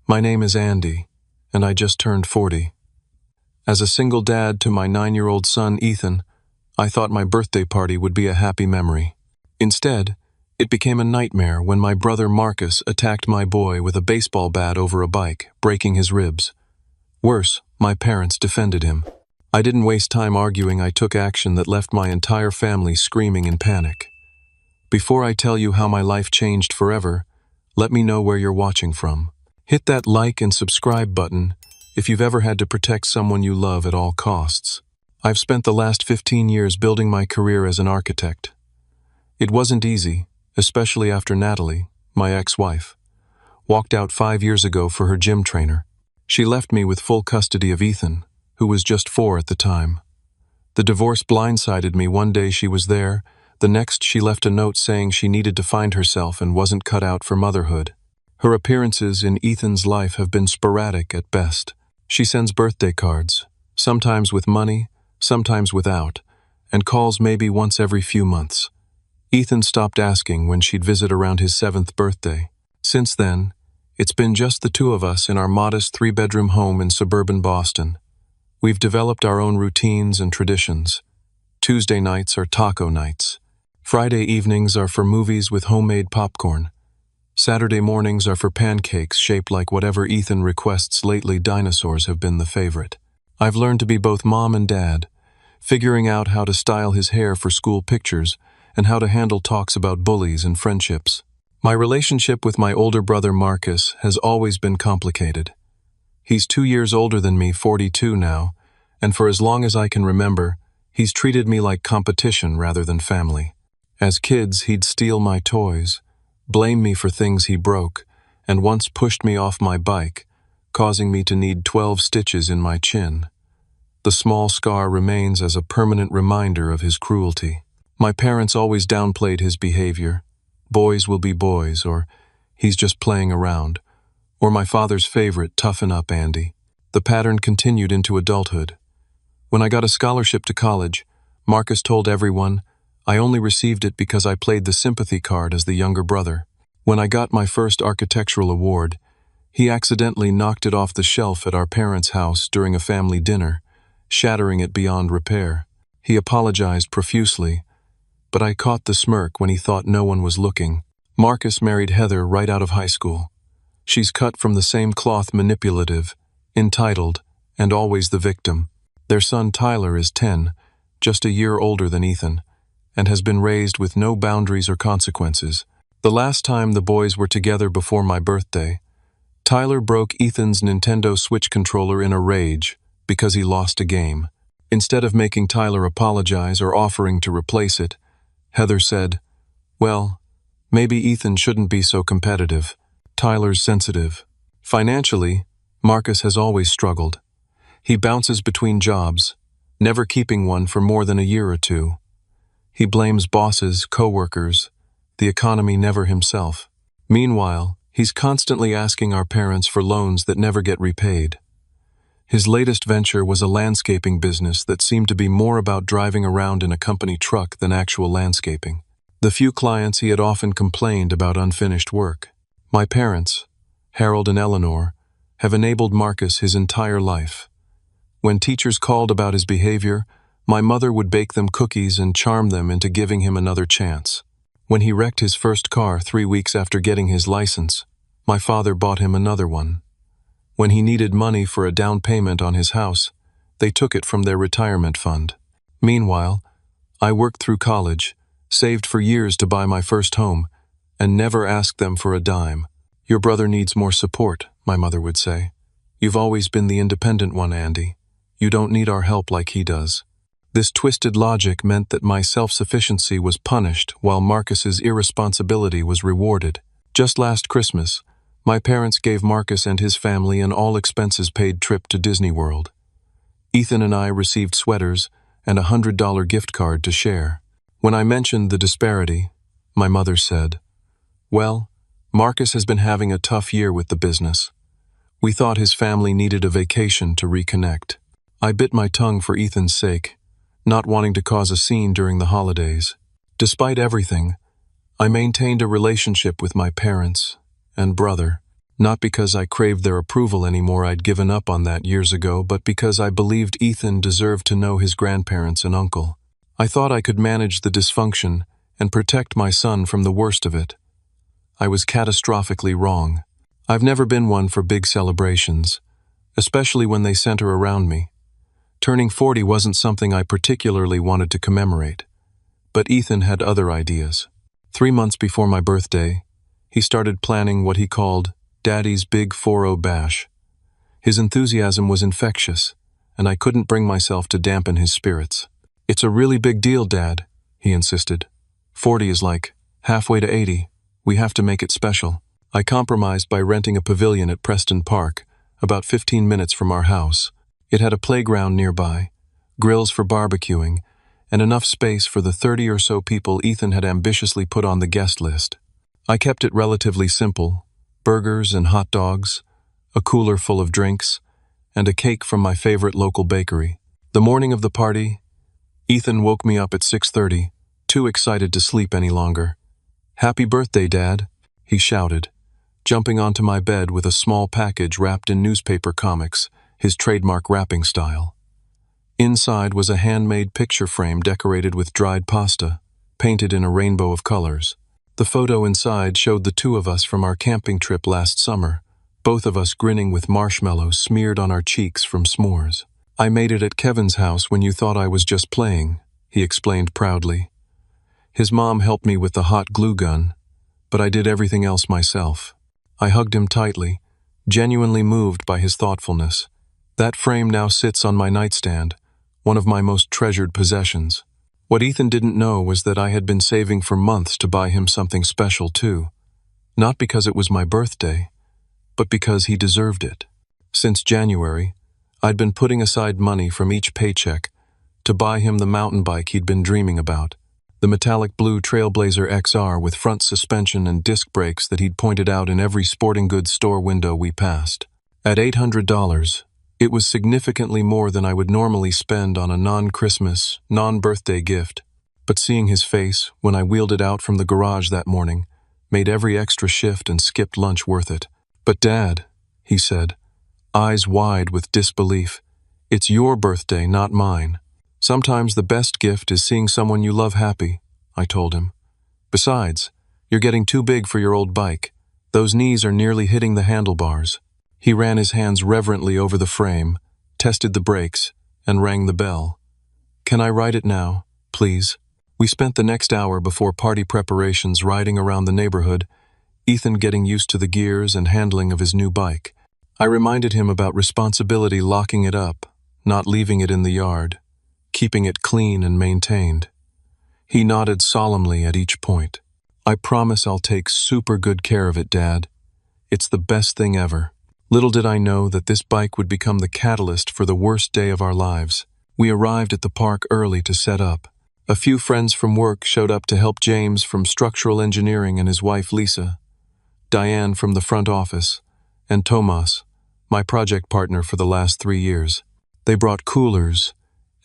My name is Andy, and I just turned 40. As a single dad to my 9-year-old son, Ethan, I thought my birthday party would be a happy memory. Instead, it became a nightmare when my brother Marcus attacked my boy with a baseball bat over a bike, breaking his ribs. Worse, my parents defended him. I didn't waste time arguing. I took action that left my entire family screaming in panic. Before I tell you how my life changed forever, let me know where you're watching from. Hit that like and subscribe button if you've ever had to protect someone you love at all costs. I've spent the last 15 years building my career as an architect. It wasn't easy, especially after Natalie, my ex-wife, walked out 5 years ago for her gym trainer. She left me with full custody of Ethan, who was just 4 at the time. The divorce blindsided me. One day she was there, the next she left a note saying she needed to find herself and wasn't cut out for motherhood. Her appearances in Ethan's life have been sporadic at best. She sends birthday cards, sometimes with money, sometimes without, and calls maybe once every few months. Ethan stopped asking when she'd visit around his 7th birthday. Since then, it's been just the two of us in our modest 3-bedroom home in suburban Boston. We've developed our own routines and traditions. Tuesday nights are taco nights. Friday evenings are for movies with homemade popcorn. Saturday mornings are for pancakes shaped like whatever Ethan requests. Lately, dinosaurs have been the favorite. I've learned to be both mom and dad, figuring out how to style his hair for school pictures and how to handle talks about bullies and friendships. My relationship with my older brother Marcus has always been complicated. He's 2 years older than me, 42 now, and for as long as I can remember, he's treated me like competition rather than family. As kids, he'd steal my toys, blame me for things he broke, and once pushed me off my bike, causing me to need 12 stitches in my chin. The small scar remains as a permanent reminder of his cruelty. My parents always downplayed his behavior. Boys will be boys, or he's just playing around, or my father's favorite, toughen up, Andy. The pattern continued into adulthood. When I got a scholarship to college, Marcus told everyone I only received it because I played the sympathy card as the younger brother. When I got my first architectural award, he accidentally knocked it off the shelf at our parents' house during a family dinner, shattering it beyond repair. He apologized profusely, but I caught the smirk when he thought no one was looking. Marcus married Heather right out of high school. She's cut from the same cloth, manipulative, entitled, and always the victim. Their son Tyler is 10, just a year older than Ethan, and has been raised with no boundaries or consequences. The last time the boys were together before my birthday, Tyler broke Ethan's Nintendo Switch controller in a rage because he lost a game. Instead of making Tyler apologize or offering to replace it, Heather said, "Well, maybe Ethan shouldn't be so competitive. Tyler's sensitive." Financially, Marcus has always struggled. He bounces between jobs, never keeping one for more than a year or two. He blames bosses, coworkers, the economy, never himself. Meanwhile, he's constantly asking our parents for loans that never get repaid. His latest venture was a landscaping business that seemed to be more about driving around in a company truck than actual landscaping. The few clients he had often complained about unfinished work. My parents, Harold and Eleanor, have enabled Marcus his entire life. When teachers called about his behavior, my mother would bake them cookies and charm them into giving him another chance. When he wrecked his first car 3 weeks after getting his license, my father bought him another one. When he needed money for a down payment on his house, they took it from their retirement fund. Meanwhile, I worked through college, saved for years to buy my first home, and never asked them for a dime. "Your brother needs more support," my mother would say. "You've always been the independent one, Andy. You don't need our help like he does." This twisted logic meant that my self-sufficiency was punished while Marcus's irresponsibility was rewarded. Just last Christmas, my parents gave Marcus and his family an all-expenses-paid trip to Disney World. Ethan and I received sweaters and a $100 gift card to share. When I mentioned the disparity, my mother said, "Well, Marcus has been having a tough year with the business. We thought his family needed a vacation to reconnect." I bit my tongue for Ethan's sake, not wanting to cause a scene during the holidays. Despite everything, I maintained a relationship with my parents and brother. Not because I craved their approval anymore, I'd given up on that years ago, but because I believed Ethan deserved to know his grandparents and uncle. I thought I could manage the dysfunction and protect my son from the worst of it. I was catastrophically wrong. I've never been one for big celebrations, especially when they center around me. Turning 40 wasn't something I particularly wanted to commemorate. But Ethan had other ideas. 3 months before my birthday, he started planning what he called Daddy's Big 4-0 Bash. His enthusiasm was infectious, and I couldn't bring myself to dampen his spirits. "It's a really big deal, Dad," he insisted. 40 is like halfway to 80. We have to make it special. I compromised by renting a pavilion at Preston Park, about 15 minutes from our house. It had a playground nearby, grills for barbecuing, and enough space for the 30 or so people Ethan had ambitiously put on the guest list. I kept it relatively simple: burgers and hot dogs, a cooler full of drinks, and a cake from my favorite local bakery. The morning of the party, Ethan woke me up at 6:30, too excited to sleep any longer. "Happy birthday, Dad," he shouted, jumping onto my bed with a small package wrapped in newspaper comics, his trademark wrapping style. Inside was a handmade picture frame decorated with dried pasta, painted in a rainbow of colors. The photo inside showed the two of us from our camping trip last summer, both of us grinning with marshmallows smeared on our cheeks from s'mores. "I made it at Kevin's house when you thought I was just playing," he explained proudly. His mom helped me with the hot glue gun, but I did everything else myself. I hugged him tightly, genuinely moved by his thoughtfulness. That frame now sits on my nightstand, one of my most treasured possessions. What Ethan didn't know was that I had been saving for months to buy him something special too. Not because it was my birthday, but because he deserved it. Since January, I'd been putting aside money from each paycheck to buy him the mountain bike he'd been dreaming about. The metallic blue Trailblazer XR with front suspension and disc brakes that he'd pointed out in every sporting goods store window we passed. At $800, it was significantly more than I would normally spend on a non-Christmas, non-birthday gift, but seeing his face when I wheeled it out from the garage that morning made every extra shift and skipped lunch worth it. "But Dad," he said, eyes wide with disbelief, "it's your birthday, not mine." "Sometimes the best gift is seeing someone you love happy," I told him. "Besides, you're getting too big for your old bike. Those knees are nearly hitting the handlebars." He ran his hands reverently over the frame, tested the brakes, and rang the bell. "Can I ride it now, please?" We spent the next hour before party preparations riding around the neighborhood, Ethan getting used to the gears and handling of his new bike. I reminded him about responsibility, locking it up, not leaving it in the yard, keeping it clean and maintained. He nodded solemnly at each point. "I promise I'll take super good care of it, Dad. It's the best thing ever." Little did I know that this bike would become the catalyst for the worst day of our lives. We arrived at the park early to set up. A few friends from work showed up to help: James from structural engineering and his wife Lisa, Diane from the front office, and Tomas, my project partner for the last 3 years. They brought coolers,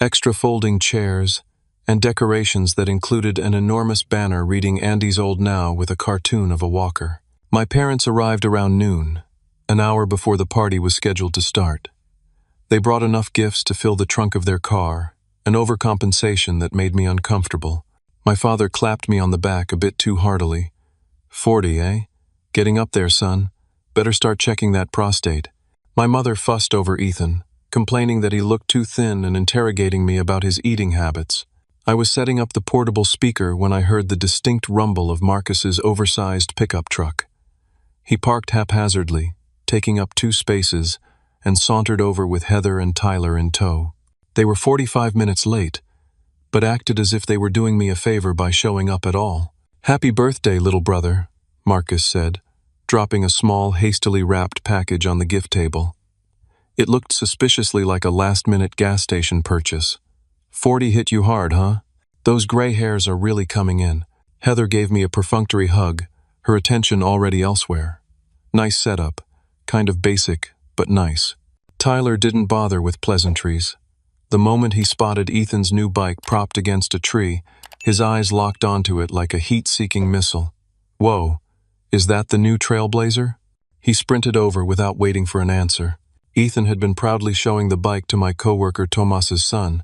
extra folding chairs, and decorations that included an enormous banner reading "Andy's Old Now" with a cartoon of a walker. My parents arrived around noon, an hour before the party was scheduled to start. They brought enough gifts to fill the trunk of their car, an overcompensation that made me uncomfortable. My father clapped me on the back a bit too heartily. "40, eh? Getting up there, son. Better start checking that prostate." My mother fussed over Ethan, complaining that he looked too thin and interrogating me about his eating habits. I was setting up the portable speaker when I heard the distinct rumble of Marcus's oversized pickup truck. He parked haphazardly, taking up 2 spaces, and sauntered over with Heather and Tyler in tow. They were 45 minutes late, but acted as if they were doing me a favor by showing up at all. "Happy birthday, little brother," Marcus said, dropping a small, hastily wrapped package on the gift table. It looked suspiciously like a last-minute gas station purchase. "40 hit you hard, huh? Those gray hairs are really coming in." Heather gave me a perfunctory hug, her attention already elsewhere. "Nice setup. Kind of basic, but nice." Tyler didn't bother with pleasantries. The moment he spotted Ethan's new bike propped against a tree, his eyes locked onto it like a heat-seeking missile. "Whoa, is that the new Trailblazer?" He sprinted over without waiting for an answer. Ethan had been proudly showing the bike to my coworker Tomas's son,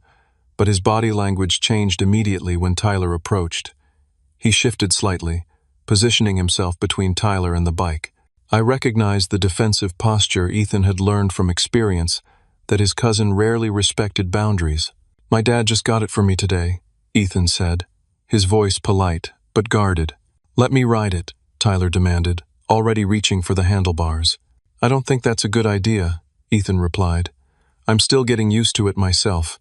but his body language changed immediately when Tyler approached. He shifted slightly, positioning himself between Tyler and the bike. I recognized the defensive posture Ethan had learned from experience, that his cousin rarely respected boundaries. "My dad just got it for me today," Ethan said, his voice polite but guarded. "Let me ride it," Tyler demanded, already reaching for the handlebars. "I don't think that's a good idea," Ethan replied. "I'm still getting used to it myself,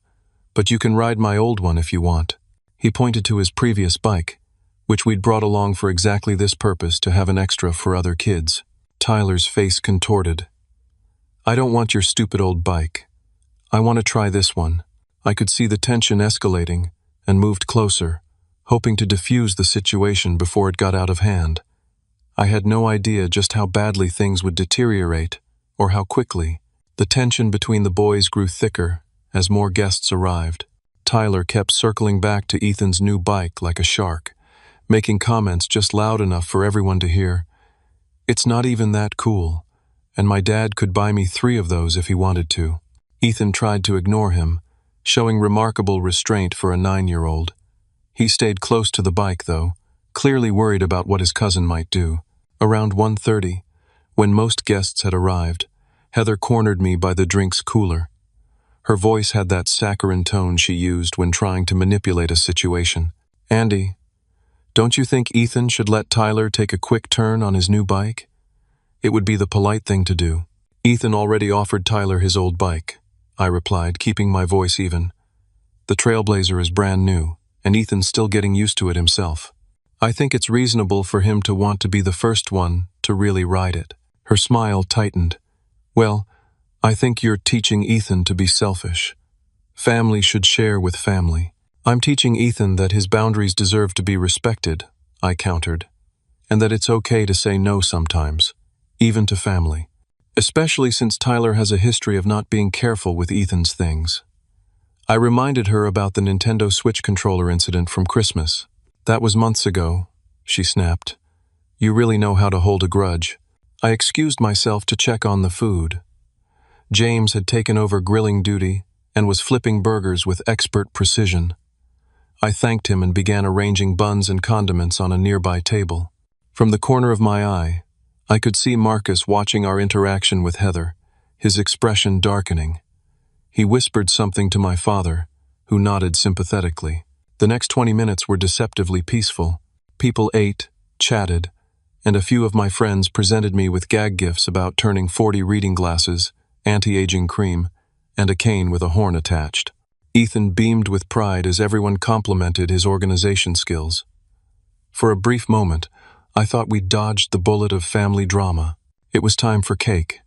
but you can ride my old one if you want." He pointed to his previous bike, which we'd brought along for exactly this purpose, to have an extra for other kids. Tyler's face contorted. "I don't want your stupid old bike. I want to try this one." I could see the tension escalating and moved closer, hoping to diffuse the situation before it got out of hand. I had no idea just how badly things would deteriorate, or how quickly. The tension between the boys grew thicker as more guests arrived. Tyler kept circling back to Ethan's new bike like a shark, making comments just loud enough for everyone to hear. "It's not even that cool, and my dad could buy me 3 of those if he wanted to." Ethan tried to ignore him, showing remarkable restraint for a 9-year-old. He stayed close to the bike, though, clearly worried about what his cousin might do. Around 1:30, when most guests had arrived, Heather cornered me by the drinks cooler. Her voice had that saccharine tone she used when trying to manipulate a situation. "Andy, don't you think Ethan should let Tyler take a quick turn on his new bike? It would be the polite thing to do." "Ethan already offered Tyler his old bike," I replied, keeping my voice even. "The Trailblazer is brand new, and Ethan's still getting used to it himself. I think it's reasonable for him to want to be the first one to really ride it." Her smile tightened. "Well, I think you're teaching Ethan to be selfish. Family should share with family." "I'm teaching Ethan that his boundaries deserve to be respected," I countered, "and that it's okay to say no sometimes, even to family. Especially since Tyler has a history of not being careful with Ethan's things." I reminded her about the Nintendo Switch controller incident from Christmas. "That was months ago," she snapped. "You really know how to hold a grudge." I excused myself to check on the food. James had taken over grilling duty and was flipping burgers with expert precision. I thanked him and began arranging buns and condiments on a nearby table. From the corner of my eye, I could see Marcus watching our interaction with Heather, his expression darkening. He whispered something to my father, who nodded sympathetically. The next 20 minutes were deceptively peaceful. People ate, chatted, and a few of my friends presented me with gag gifts about turning 40 reading glasses, anti-aging cream, and a cane with a horn attached. Ethan beamed with pride as everyone complimented his organization skills. For a brief moment, I thought we'd dodged the bullet of family drama. It was time for cake.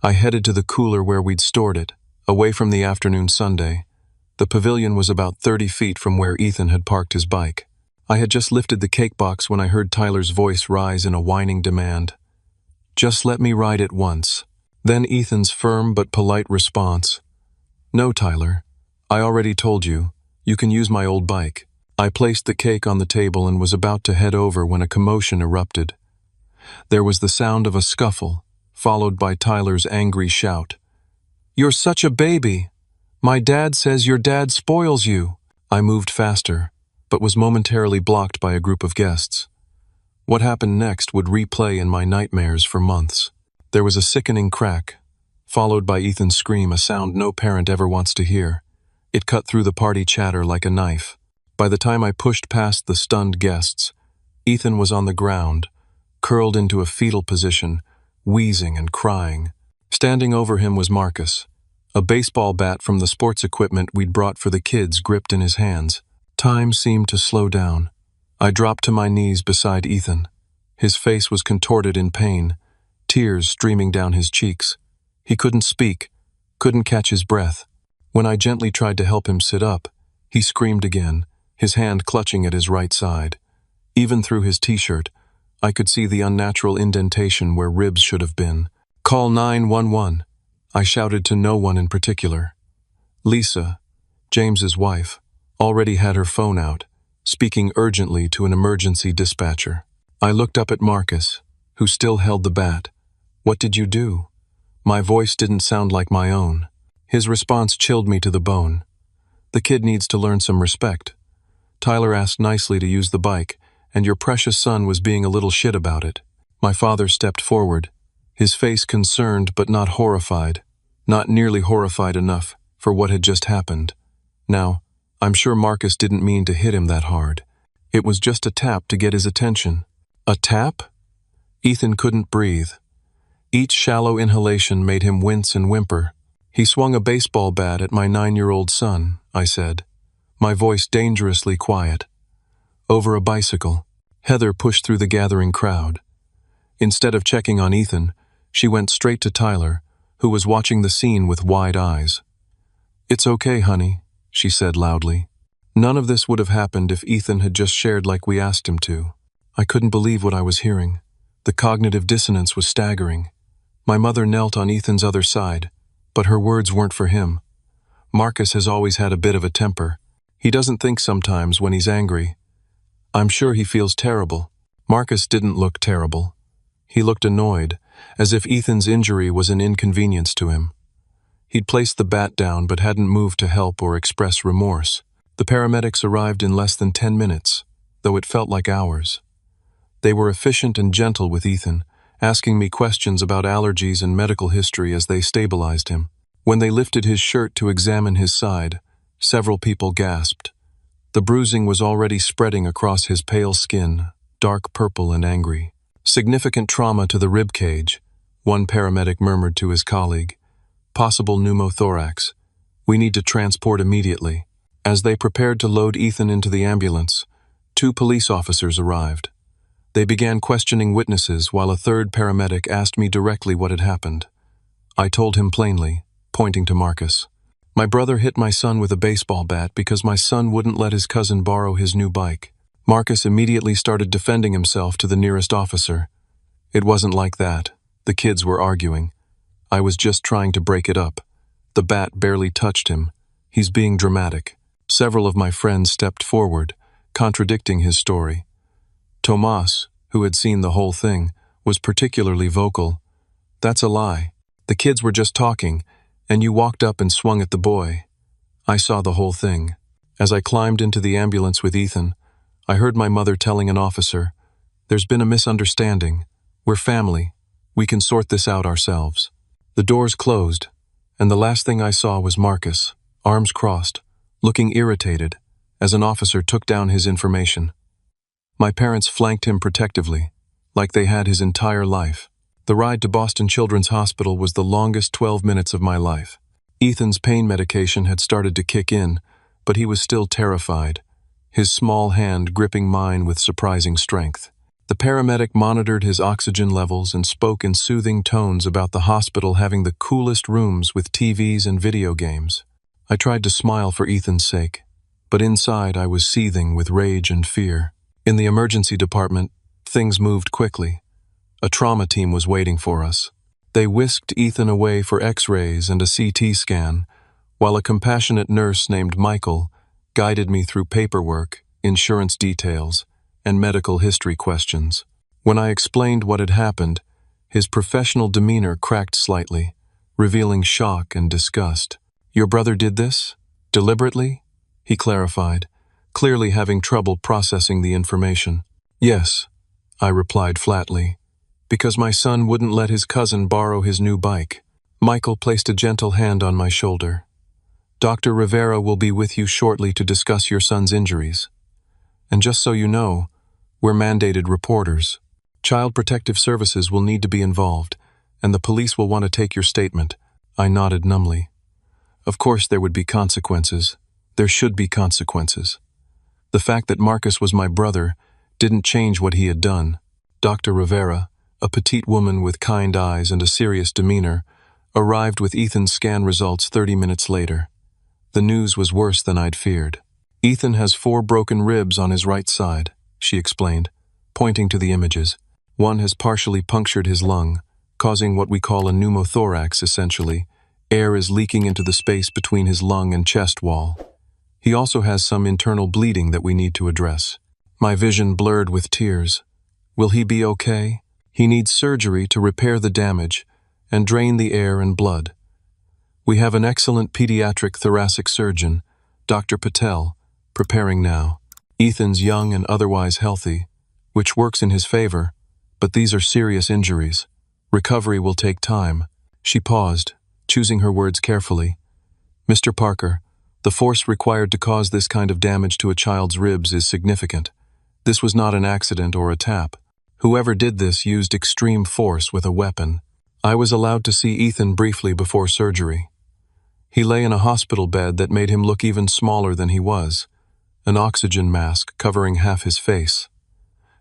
I headed to the cooler where we'd stored it, away from the afternoon sundae. The pavilion was about 30 feet from where Ethan had parked his bike. I had just lifted the cake box when I heard Tyler's voice rise in a whining demand. "Just let me ride it once." Then Ethan's firm but polite response. "No, Tyler. I already told you. You can use my old bike." I placed the cake on the table and was about to head over when a commotion erupted. There was the sound of a scuffle, followed by Tyler's angry shout. "You're such a baby! My dad says your dad spoils you." I moved faster, but was momentarily blocked by a group of guests. What happened next would replay in my nightmares for months. There was a sickening crack, followed by Ethan's scream, a sound no parent ever wants to hear. It cut through the party chatter like a knife. By the time I pushed past the stunned guests, Ethan was on the ground, curled into a fetal position, wheezing and crying. Standing over him was Marcus, a baseball bat from the sports equipment we'd brought for the kids gripped in his hands. Time seemed to slow down. I dropped to my knees beside Ethan. His face was contorted in pain, tears streaming down his cheeks. He couldn't speak, couldn't catch his breath. When I gently tried to help him sit up, he screamed again, his hand clutching at his right side. Even through his t-shirt, I could see the unnatural indentation where ribs should have been. "Call 911, I shouted to no one in particular. Lisa, James's wife, already had her phone out, speaking urgently to an emergency dispatcher. I looked up at Marcus, who still held the bat, "What did you do?" My voice didn't sound like my own. His response chilled me to the bone. "The kid needs to learn some respect. Tyler asked nicely to use the bike, and your precious son was being a little shit about it." My father stepped forward, his face concerned but not horrified, not nearly horrified enough for what had just happened. Now, I'm sure Marcus didn't mean to hit him that hard. It was just a tap to get his attention. A tap? Ethan couldn't breathe. Each shallow inhalation made him wince and whimper. "He swung a baseball bat at my 9-year-old son," I said, my voice dangerously quiet. "Over a bicycle." Heather pushed through the gathering crowd. Instead of checking on Ethan, she went straight to Tyler, who was watching the scene with wide eyes. "It's okay, honey," she said loudly. None of this would have happened if Ethan had just shared like we asked him to. I couldn't believe what I was hearing. The cognitive dissonance was staggering. My mother knelt on Ethan's other side, but her words weren't for him. "Marcus has always had a bit of a temper. He doesn't think sometimes when he's angry. I'm sure he feels terrible." Marcus didn't look terrible. He looked annoyed, as if Ethan's injury was an inconvenience to him. He'd placed the bat down but hadn't moved to help or express remorse. The paramedics arrived in less than 10 minutes, though it felt like hours. They were efficient and gentle with Ethan, asking me questions about allergies and medical history as they stabilized him. When they lifted his shirt to examine his side, several people gasped. The bruising was already spreading across his pale skin, dark purple and angry. "Significant trauma to the rib cage," one paramedic murmured to his colleague. "Possible pneumothorax. We need to transport immediately." As they prepared to load Ethan into the ambulance, 2 police officers arrived. They began questioning witnesses while a third paramedic asked me directly what had happened. I told him plainly, pointing to Marcus. "My brother hit my son with a baseball bat because my son wouldn't let his cousin borrow his new bike." Marcus immediately started defending himself to the nearest officer. "It wasn't like that. The kids were arguing. I was just trying to break it up. The bat barely touched him. He's being dramatic." Several of my friends stepped forward, contradicting his story. Tomas, who had seen the whole thing, was particularly vocal. "That's a lie. The kids were just talking, and you walked up and swung at the boy." I saw the whole thing. As I climbed into the ambulance with Ethan, I heard my mother telling an officer, "There's been a misunderstanding. We're family. We can sort this out ourselves." The doors closed, and the last thing I saw was Marcus, arms crossed, looking irritated, as an officer took down his information. My parents flanked him protectively, like they had his entire life. The ride to Boston Children's Hospital was the longest 12 minutes of my life. Ethan's pain medication had started to kick in, but he was still terrified, his small hand gripping mine with surprising strength. The paramedic monitored his oxygen levels and spoke in soothing tones about the hospital having the coolest rooms with TVs and video games. I tried to smile for Ethan's sake, but inside I was seething with rage and fear. In the emergency department, things moved quickly. A trauma team was waiting for us. They whisked Ethan away for X-rays and a CT scan, while a compassionate nurse named Michael guided me through paperwork, insurance details, and medical history questions. When I explained what had happened, his professional demeanor cracked slightly, revealing shock and disgust. "Your brother did this? Deliberately?" he clarified, clearly having trouble processing the information. "Yes," I replied flatly, "because my son wouldn't let his cousin borrow his new bike." Michael placed a gentle hand on my shoulder. "Dr. Rivera will be with you shortly to discuss your son's injuries. And just so you know, we're mandated reporters. Child Protective Services will need to be involved, and the police will want to take your statement." I nodded numbly. Of course there would be consequences. There should be consequences. The fact that Marcus was my brother didn't change what he had done. Dr. Rivera, a petite woman with kind eyes and a serious demeanor, arrived with Ethan's scan results 30 minutes later. The news was worse than I'd feared. "Ethan has 4 broken ribs on his right side," she explained, pointing to the images. "One has partially punctured his lung, causing what we call a pneumothorax essentially. Air is leaking into the space between his lung and chest wall. He also has some internal bleeding that we need to address." My vision blurred with tears. "Will he be okay?" He needs surgery to repair the damage and drain the air and blood. We have an excellent pediatric thoracic surgeon, Dr. Patel, preparing now. Ethan's young and otherwise healthy, which works in his favor, but these are serious injuries. Recovery will take time. She paused, choosing her words carefully. Mr. Parker, the force required to cause this kind of damage to a child's ribs is significant. This was not an accident or a tap. Whoever did this used extreme force with a weapon. I was allowed to see Ethan briefly before surgery. He lay in a hospital bed that made him look even smaller than he was, an oxygen mask covering half his face.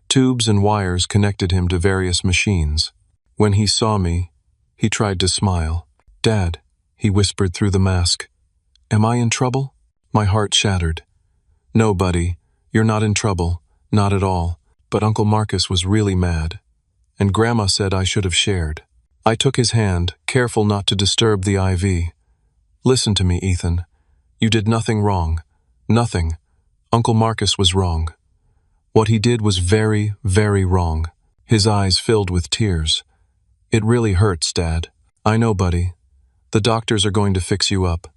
Tubes and wires connected him to various machines. When he saw me, he tried to smile. "Dad," he whispered through the mask. "Am I in trouble?" My heart shattered. "No, buddy, you're not in trouble, not at all. But Uncle Marcus was really mad, and Grandma said I should have shared." I took his hand, careful not to disturb the IV. "Listen to me, Ethan. You did nothing wrong. Nothing. Uncle Marcus was wrong. What he did was very, very wrong." His eyes filled with tears. "It really hurts, Dad." "I know, buddy. The doctors are going to fix you up.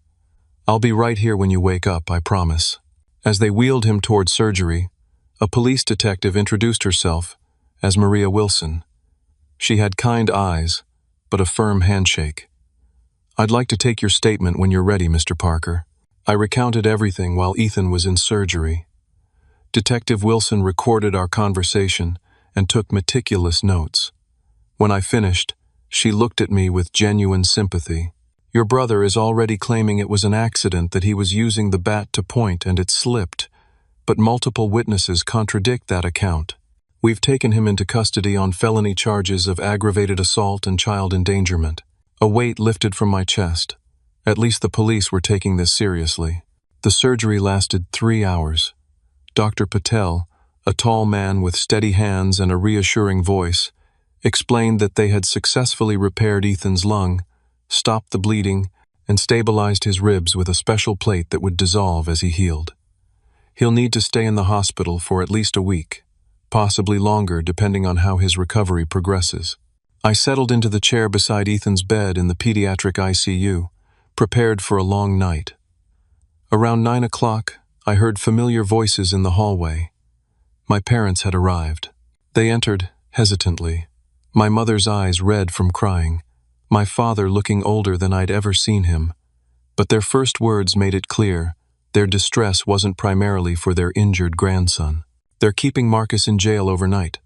I'll be right here when you wake up, I promise." As they wheeled him toward surgery, a police detective introduced herself as Maria Wilson. She had kind eyes, but a firm handshake. "I'd like to take your statement when you're ready, Mr. Parker." I recounted everything while Ethan was in surgery. Detective Wilson recorded our conversation and took meticulous notes. When I finished, she looked at me with genuine sympathy. "Your brother is already claiming it was an accident, that he was using the bat to point and it slipped, but multiple witnesses contradict that account. We've taken him into custody on felony charges of aggravated assault and child endangerment." A weight lifted from my chest. At least the police were taking this seriously. The surgery lasted 3 hours. Dr. Patel, a tall man with steady hands and a reassuring voice, explained that they had successfully repaired Ethan's lung, stopped the bleeding, and stabilized his ribs with a special plate that would dissolve as he healed. He'll need to stay in the hospital for at least a week, possibly longer depending on how his recovery progresses. I settled into the chair beside Ethan's bed in the pediatric ICU, prepared for a long night. Around 9 o'clock, I heard familiar voices in the hallway. My parents had arrived. They entered hesitantly, my mother's eyes red from crying, my father looking older than I'd ever seen him. But their first words made it clear their distress wasn't primarily for their injured grandson. "They're keeping Marcus in jail overnight,"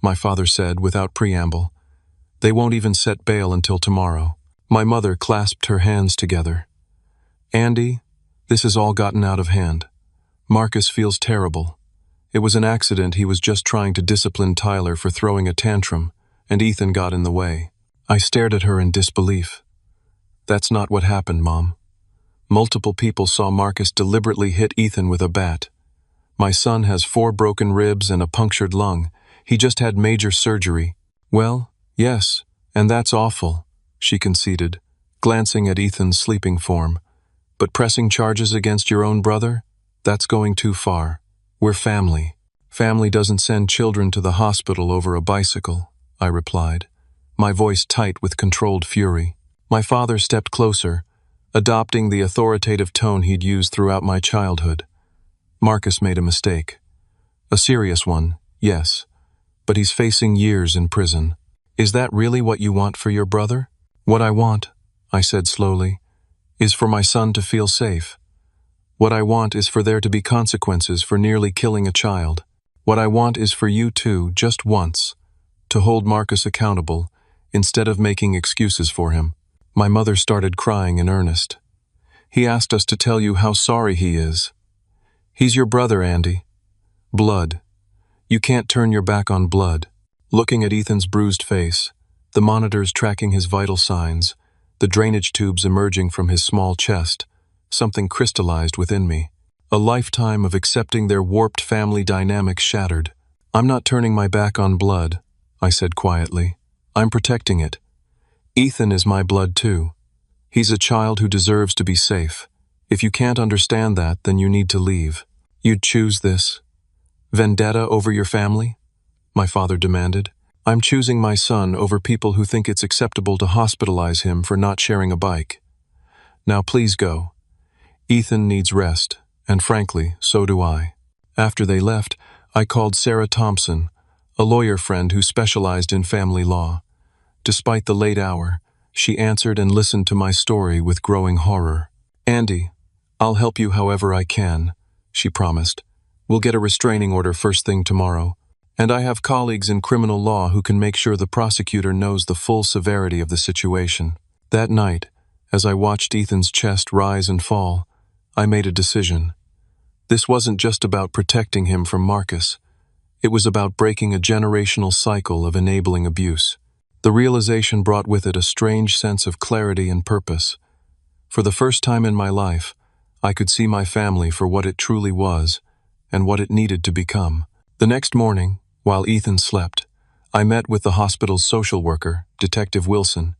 my father said without preamble. "They won't even set bail until tomorrow." My mother clasped her hands together. "Andy, this has all gotten out of hand. Marcus feels terrible. It was an accident. He was just trying to discipline Tyler for throwing a tantrum, and Ethan got in the way." I stared at her in disbelief. "That's not what happened, Mom. Multiple people saw Marcus deliberately hit Ethan with a bat. My son has 4 broken ribs and a punctured lung. He just had major surgery." "Well, yes, and that's awful," she conceded, glancing at Ethan's sleeping form. "But pressing charges against your own brother? That's going too far. We're family." "Family doesn't send children to the hospital over a bicycle," I replied, my voice tight with controlled fury. My father stepped closer, adopting the authoritative tone he'd used throughout my childhood. "Marcus made a mistake. A serious one, yes, but he's facing years in prison. Is that really what you want for your brother?" "What I want," I said slowly, "is for my son to feel safe. What I want is for there to be consequences for nearly killing a child. What I want is for you two, just once, to hold Marcus accountable instead of making excuses for him." My mother started crying in earnest. "He asked us to tell you how sorry he is. He's your brother, Andy. Blood. You can't turn your back on blood." Looking at Ethan's bruised face, the monitors tracking his vital signs, the drainage tubes emerging from his small chest, something crystallized within me. A lifetime of accepting their warped family dynamic shattered. "I'm not turning my back on blood," I said quietly. "I'm protecting it. Ethan is my blood too. He's a child who deserves to be safe. If you can't understand that, then you need to leave." "You'd choose this? Vendetta over your family?" my father demanded. I'm choosing my son over people who think it's acceptable to hospitalize him for not sharing a bike. Now please go. Ethan needs rest, and frankly, so do I." After they left, I called Sarah Thompson, a lawyer friend who specialized in family law. Despite the late hour, she answered and listened to my story with growing horror. "Andy, I'll help you however I can," she promised. "We'll get a restraining order first thing tomorrow. And I have colleagues in criminal law who can make sure the prosecutor knows the full severity of the situation." That night, as I watched Ethan's chest rise and fall, I made a decision. This wasn't just about protecting him from Marcus. It was about breaking a generational cycle of enabling abuse. The realization brought with it a strange sense of clarity and purpose. For the first time in my life, I could see my family for what it truly was and what it needed to become. The next morning, while Ethan slept, I met with the hospital's social worker, Detective Wilson,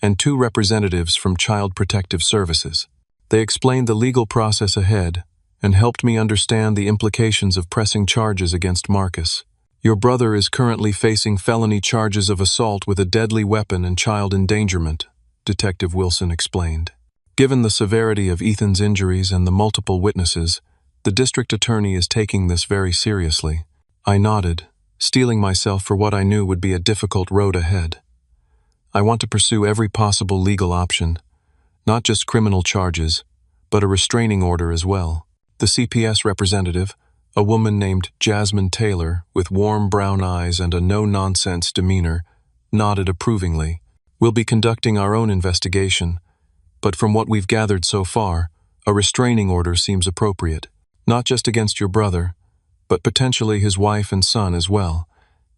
and 2 representatives from Child Protective Services. They explained the legal process ahead and helped me understand the implications of pressing charges against Marcus. "Your brother is currently facing felony charges of assault with a deadly weapon and child endangerment," Detective Wilson explained. "Given the severity of Ethan's injuries and the multiple witnesses, the district attorney is taking this very seriously." I nodded, steeling myself for what I knew would be a difficult road ahead. "I want to pursue every possible legal option, not just criminal charges, but a restraining order as well." The CPS representative, a woman named Jasmine Taylor with warm brown eyes and a no-nonsense demeanor, nodded approvingly. "We'll be conducting our own investigation, but from what we've gathered so far, a restraining order seems appropriate, not just against your brother, but potentially his wife and son as well,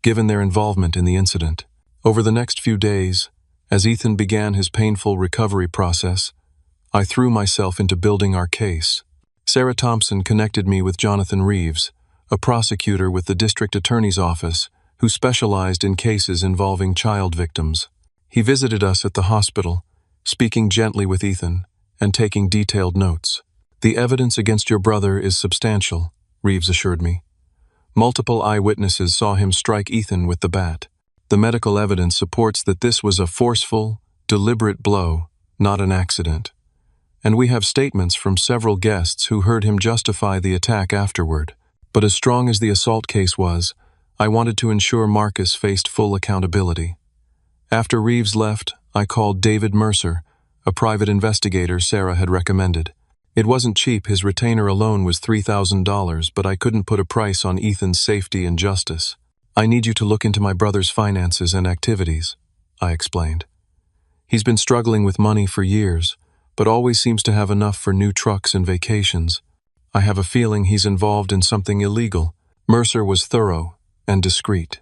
given their involvement in the incident." Over the next few days, as Ethan began his painful recovery process, I threw myself into building our case. Sarah Thompson connected me with Jonathan Reeves, a prosecutor with the district attorney's office who specialized in cases involving child victims. He visited us at the hospital, speaking gently with Ethan and taking detailed notes. "The evidence against your brother is substantial," Reeves assured me. "Multiple eyewitnesses saw him strike Ethan with the bat. The medical evidence supports that this was a forceful, deliberate blow, not an accident. And we have statements from several guests who heard him justify the attack afterward. But as strong as the assault case was, I wanted to ensure Marcus faced full accountability." After Reeves left, I called David Mercer, a private investigator Sarah had recommended. It wasn't cheap, his retainer alone was $3,000, but I couldn't put a price on Ethan's safety and justice. "I need you to look into my brother's finances and activities," I explained. "He's been struggling with money for years, but always seems to have enough for new trucks and vacations. I have a feeling he's involved in something illegal." Mercer was thorough and discreet.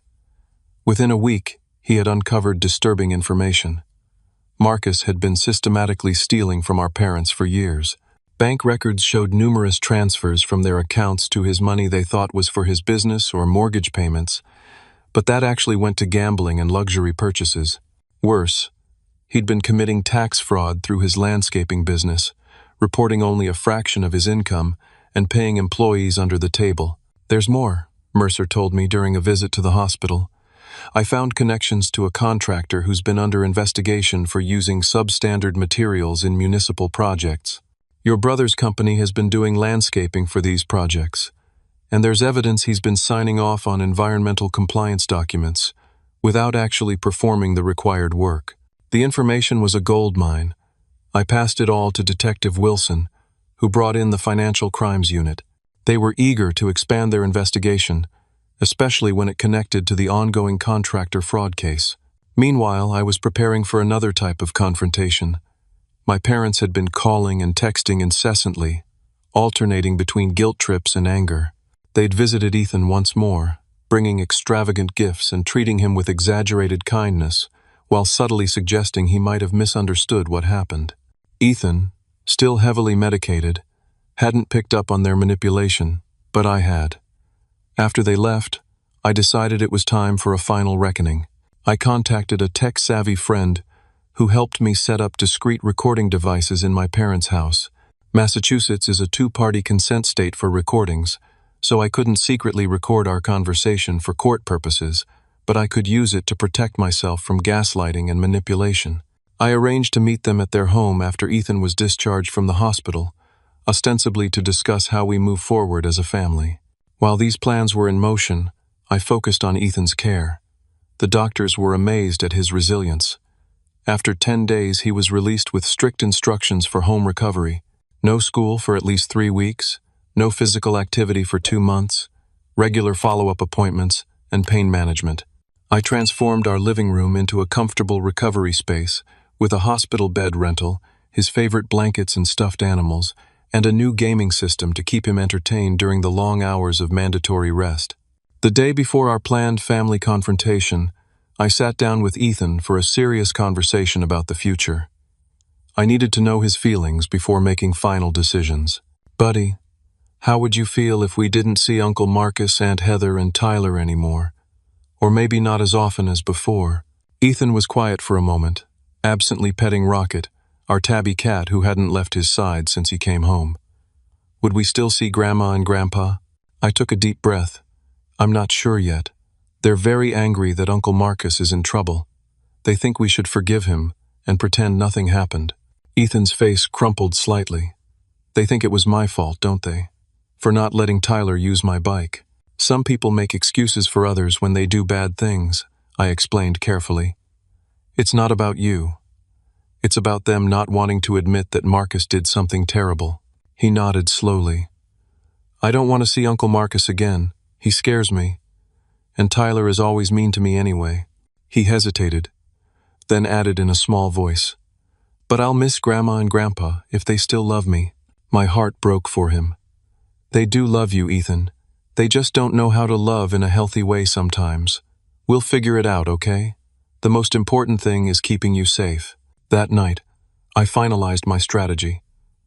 Within a week, he had uncovered disturbing information. Marcus had been systematically stealing from our parents for years. Bank records showed numerous transfers from their accounts to his money they thought was for his business or mortgage payments, but that actually went to gambling and luxury purchases. Worse, he'd been committing tax fraud through his landscaping business, reporting only a fraction of his income and paying employees under the table. "There's more," Mercer told me during a visit to the hospital. "I found connections to a contractor who's been under investigation for using substandard materials in municipal projects. Your brother's company has been doing landscaping for these projects, and there's evidence he's been signing off on environmental compliance documents without actually performing the required work." The information was a gold mine. I passed it all to Detective Wilson, who brought in the Financial Crimes Unit. They were eager to expand their investigation, especially when it connected to the ongoing contractor fraud case. Meanwhile, I was preparing for another type of confrontation. My parents had been calling and texting incessantly, alternating between guilt trips and anger. They'd visited Ethan once more, bringing extravagant gifts and treating him with exaggerated kindness, while subtly suggesting he might have misunderstood what happened. Ethan, still heavily medicated, hadn't picked up on their manipulation, but I had. After they left, I decided it was time for a final reckoning. I contacted a tech-savvy friend who helped me set up discrete recording devices in my parents' house. Massachusetts is a 2-party consent state for recordings, so I couldn't secretly record our conversation for court purposes, but I could use it to protect myself from gaslighting and manipulation. I arranged to meet them at their home after Ethan was discharged from the hospital, ostensibly to discuss how we move forward as a family. While these plans were in motion, I focused on Ethan's care. The doctors were amazed at his resilience. After 10 days, he was released with strict instructions for home recovery. No school for at least 3 weeks, no physical activity for 2 months, regular follow-up appointments, and pain management. I transformed our living room into a comfortable recovery space with a hospital bed rental, his favorite blankets and stuffed animals, and a new gaming system to keep him entertained during the long hours of mandatory rest. The day before our planned family confrontation, I sat down with Ethan for a serious conversation about the future. I needed to know his feelings before making final decisions. "Buddy, how would you feel if we didn't see Uncle Marcus, Aunt Heather, and Tyler anymore? Or maybe not as often as before?" Ethan was quiet for a moment, absently petting Rocket, our tabby cat who hadn't left his side since he came home. "Would we still see Grandma and Grandpa?" I took a deep breath. "I'm not sure yet. They're very angry that Uncle Marcus is in trouble. They think we should forgive him and pretend nothing happened." Ethan's face crumpled slightly. "They think it was my fault, don't they? For not letting Tyler use my bike. Some people make excuses for others when they do bad things," I explained carefully. "It's not about you. It's about them not wanting to admit that Marcus did something terrible." He nodded slowly. "I don't want to see Uncle Marcus again. He scares me. And Tyler is always mean to me anyway." He hesitated, then added in a small voice, "But I'll miss Grandma and Grandpa if they still love me." My heart broke for him. "They do love you, Ethan. They just don't know how to love in a healthy way sometimes. We'll figure it out, okay? The most important thing is keeping you safe." That night, I finalized my strategy.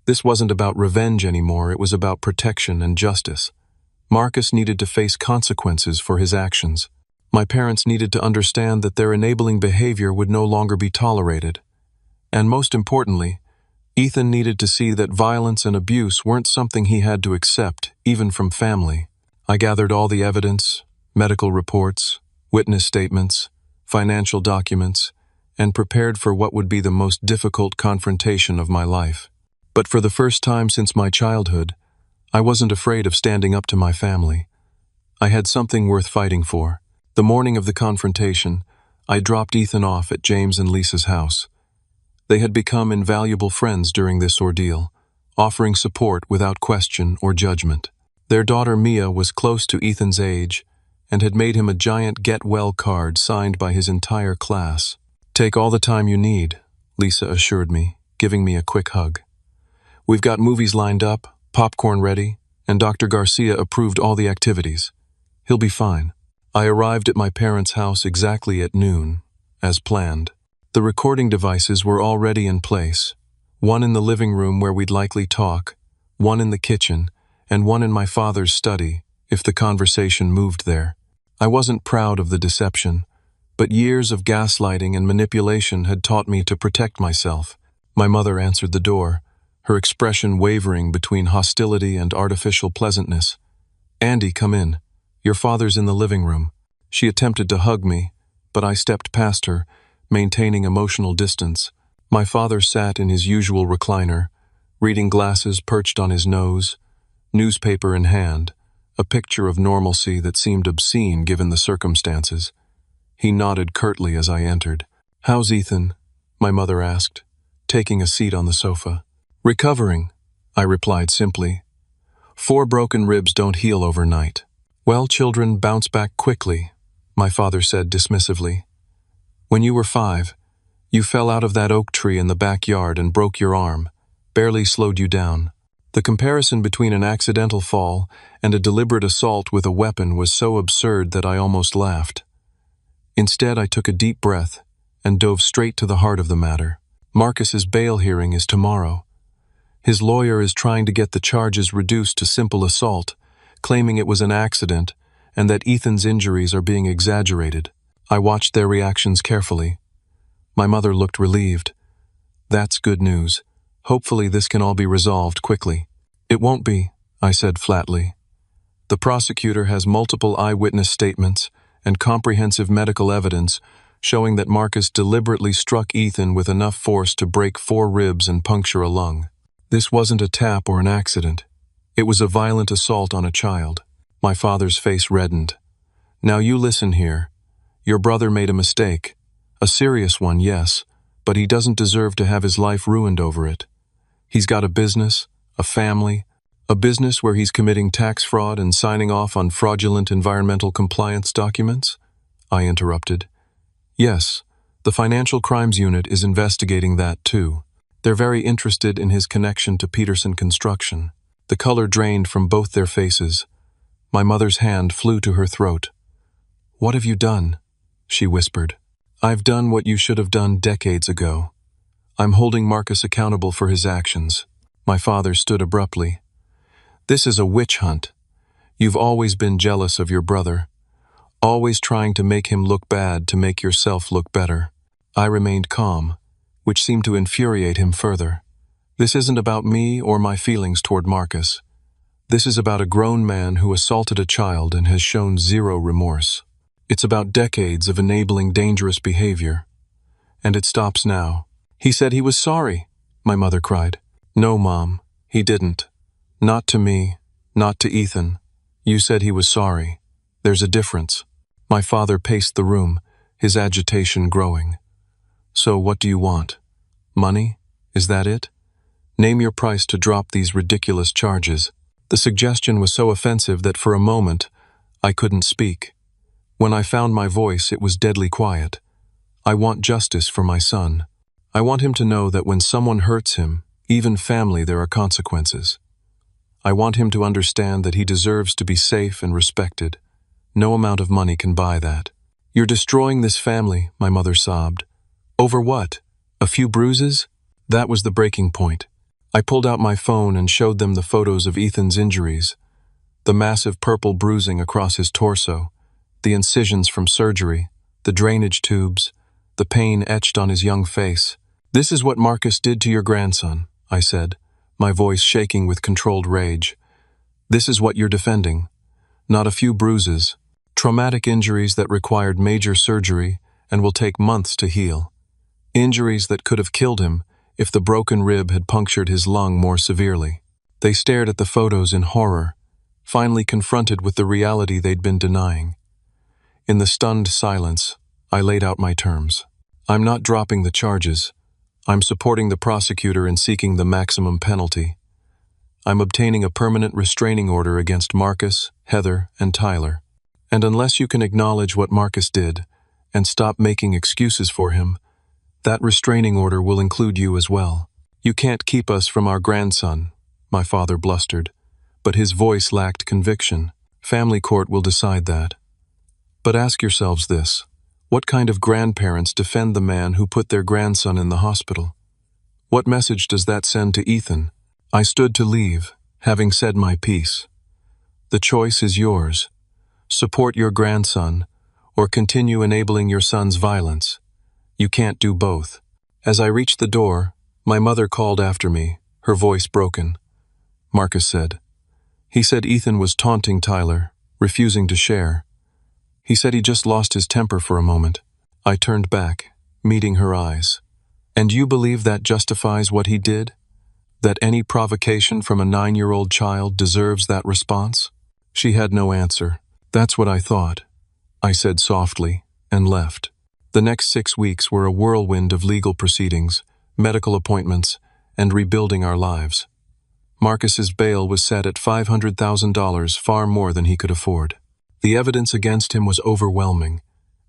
This wasn't about revenge anymore, it was about protection and justice. Marcus needed to face consequences for his actions. My parents needed to understand that their enabling behavior would no longer be tolerated. And most importantly, Ethan needed to see that violence and abuse weren't something he had to accept, even from family. I gathered all the evidence, medical reports, witness statements, financial documents, and prepared for what would be the most difficult confrontation of my life. But for the first time since my childhood, I wasn't afraid of standing up to my family. I had something worth fighting for. The morning of the confrontation, I dropped Ethan off at James and Lisa's house. They had become invaluable friends during this ordeal, offering support without question or judgment. Their daughter Mia was close to Ethan's age and had made him a giant get-well card signed by his entire class. "Take all the time you need," Lisa assured me, giving me a quick hug. "We've got movies lined up, popcorn ready, and Dr. Garcia approved all the activities. He'll be fine." I arrived at my parents' house exactly at noon, as planned. The recording devices were already in place, one in the living room where we'd likely talk, one in the kitchen, and one in my father's study, if the conversation moved there. I wasn't proud of the deception, but years of gaslighting and manipulation had taught me to protect myself. My mother answered the door, her expression wavering between hostility and artificial pleasantness. "Andy, come in. Your father's in the living room." She attempted to hug me, but I stepped past her, maintaining emotional distance. My father sat in his usual recliner, reading glasses perched on his nose, newspaper in hand, a picture of normalcy that seemed obscene given the circumstances. He nodded curtly as I entered. "How's Ethan?" my mother asked, taking a seat on the sofa. "Recovering," I replied simply. 4 broken ribs don't heal overnight. "Well, children bounce back quickly," my father said dismissively. "When you were 5, you fell out of that oak tree in the backyard and broke your arm, barely slowed you down." The comparison between an accidental fall and a deliberate assault with a weapon was so absurd that I almost laughed. Instead, I took a deep breath and dove straight to the heart of the matter. Marcus's bail hearing is tomorrow. His lawyer is trying to get the charges reduced to simple assault, claiming it was an accident and that Ethan's injuries are being exaggerated. I watched their reactions carefully. My mother looked relieved. "That's good news. Hopefully this can all be resolved quickly." "It won't be," I said flatly. "The prosecutor has multiple eyewitness statements and comprehensive medical evidence showing that Marcus deliberately struck Ethan with enough force to break 4 ribs and puncture a lung. This wasn't a tap or an accident. It was a violent assault on a child. My father's face reddened. Now you listen here. Your brother made a mistake. A serious one, yes, but he doesn't deserve to have his life ruined over it. He's got a business, a family, a business where he's committing tax fraud and signing off on fraudulent environmental compliance documents? I interrupted. Yes, the Financial Crimes Unit is investigating that too. They're very interested in his connection to Peterson Construction. The color drained from both their faces. My mother's hand flew to her throat. What have you done? She whispered. I've done what you should have done decades ago. I'm holding Marcus accountable for his actions. My father stood abruptly. This is a witch hunt. You've always been jealous of your brother, always trying to make him look bad to make yourself look better. I remained calm, which seemed to infuriate him further. This isn't about me or my feelings toward Marcus. This is about a grown man who assaulted a child and has shown zero remorse. It's about decades of enabling dangerous behavior. And it stops now. He said he was sorry, my mother cried. No, Mom, he didn't. Not to me, not to Ethan. You said he was sorry. There's a difference. My father paced the room, his agitation growing. So what do you want? Money? Is that it? Name your price to drop these ridiculous charges. The suggestion was so offensive that for a moment, I couldn't speak. When I found my voice, it was deadly quiet. I want justice for my son. I want him to know that when someone hurts him, even family, there are consequences. I want him to understand that he deserves to be safe and respected. No amount of money can buy that. You're destroying this family, my mother sobbed. Over what? A few bruises? That was the breaking point. I pulled out my phone and showed them the photos of Ethan's injuries. The massive purple bruising across his torso, the incisions from surgery, the drainage tubes, the pain etched on his young face. This is what Marcus did to your grandson, I said, my voice shaking with controlled rage. This is what you're defending. Not a few bruises, traumatic injuries that required major surgery and will take months to heal. Injuries that could have killed him if the broken rib had punctured his lung more severely. They stared at the photos in horror, finally confronted with the reality they'd been denying. In the stunned silence, I laid out my terms. I'm not dropping the charges. I'm supporting the prosecutor in seeking the maximum penalty. I'm obtaining a permanent restraining order against Marcus, Heather, and Tyler. And unless you can acknowledge what Marcus did and stop making excuses for him, that restraining order will include you as well. You can't keep us from our grandson, my father blustered, but his voice lacked conviction. Family court will decide that. But ask yourselves this. What kind of grandparents defend the man who put their grandson in the hospital? What message does that send to Ethan? I stood to leave, having said my piece. The choice is yours. Support your grandson, or continue enabling your son's violence. You can't do both. As I reached the door, my mother called after me, her voice broken. Marcus said. He said Ethan was taunting Tyler, refusing to share. He said he just lost his temper for a moment. I turned back, meeting her eyes. And you believe that justifies what he did? That any provocation from a 9-year-old child deserves that response? She had no answer. That's what I thought, I said softly, and left. The next 6 weeks were a whirlwind of legal proceedings, medical appointments, and rebuilding our lives. Marcus's bail was set at $500,000, far more than he could afford. The evidence against him was overwhelming,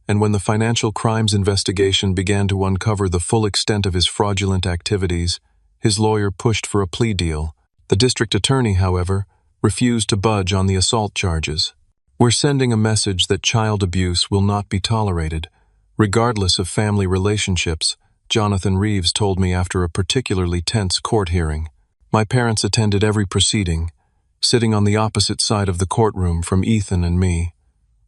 and when the financial crimes investigation began to uncover the full extent of his fraudulent activities, his lawyer pushed for a plea deal. The district attorney, however, refused to budge on the assault charges. We're sending a message that child abuse will not be tolerated, regardless of family relationships, Jonathan Reeves told me after a particularly tense court hearing. My parents attended every proceeding, sitting on the opposite side of the courtroom from Ethan and me.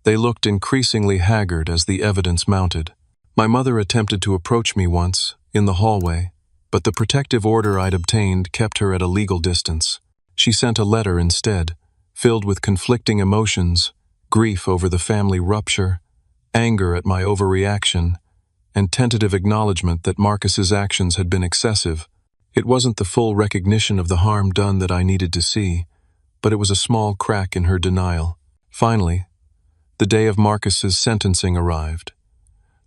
They looked increasingly haggard as the evidence mounted. My mother attempted to approach me once, in the hallway, but the protective order I'd obtained kept her at a legal distance. She sent a letter instead, filled with conflicting emotions, grief over the family rupture, anger at my overreaction, and tentative acknowledgement that Marcus's actions had been excessive. It wasn't the full recognition of the harm done that I needed to see, but it was a small crack in her denial. Finally, the day of Marcus's sentencing arrived.